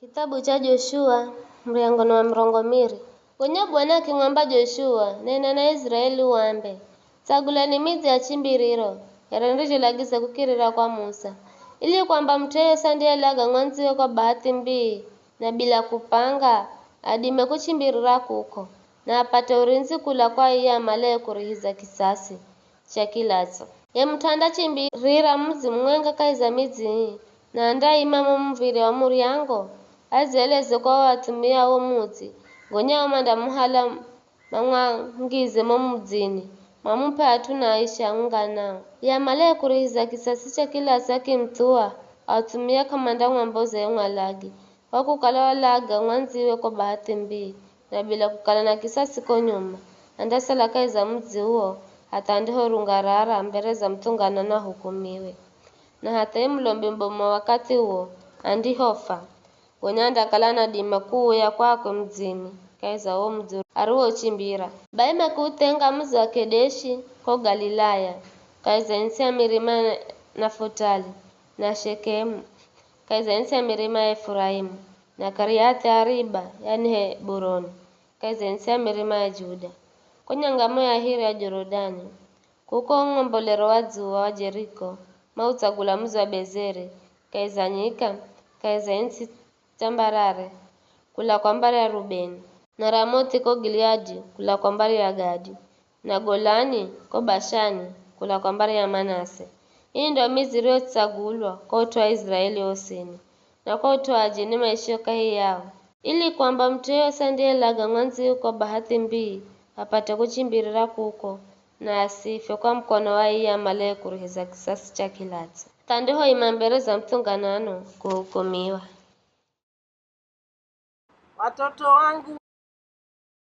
Kitabu cha Joshua mriango wa mrongo miri gonya Bwana aking'amba Joshua nena na Israeli uambe tsagulani midzi ya chimbiriro yarendichilagiza kukirira kwa Musa ili kwamba mtu yeyote andiyelaga ng'wanziwe kwa bahati mbii na bila kupanga adime kuchimbirira kuko na apate urinzi kula kwa iya amale kurihiza kisasi cha kilatso ye mtanda chimbirira mzi mwenga kaiza midzi na andaima mviri wa muriango azeleze kwa watumia wo mudzi gonya manda muhala mang'wangize mo mudzini mamupe atuna aisha ngana yamale kurihiza kisasi cha kila saki mtua atumia kamanda ng'wamboze ng'walagi wakukala walaga ng'wanziwe kwa bahati mbii na bila kukala na kisasi ko nyuma andasala kaiza mudzi huo hata ndiho rungarara mbere za mtungana na hukumiwe na hata mlombe mboma wakati huo andihofa Gonyanda kalana dima kuya kwako mdzini kaiza wo mdzi aruo chimbira baima kutenga mzi wa Kedeshi ko Galilaya kaiza insi ya milima Nafutali na Shekemu kaiza insi ya milima ya Efraimu na Kiriathi Ariba yani Heburoni kaiza insi ya milima ya Juda konyangamo ya hiri ya Jorodani kuko ng'ombolero wa dzuwa wa Jeriko mautsagula mzi wa Bezeri kaiza nyika kaiza insi tambarare kula kwa mbari ya Rubeni na Ramoti ko Gileadi kula kwa mbari ya Gadi na Golani ko Bashani kula kwa mbari ya Manase. Hii ndio mizi iliyotsagulwa kwa watu wa Israeli oseni na kwa watu wa jini maishio kahi yao ili kwamba mtu yeyote andiyelaga ng'wanziwe kwa bahati mbii apate kuchimbirira kuko na asife kwa mkono wa iya amale kurihiza kisasi cha kilatso tandiho imambere za mtunganano kuhukumiwa. Watoto wangu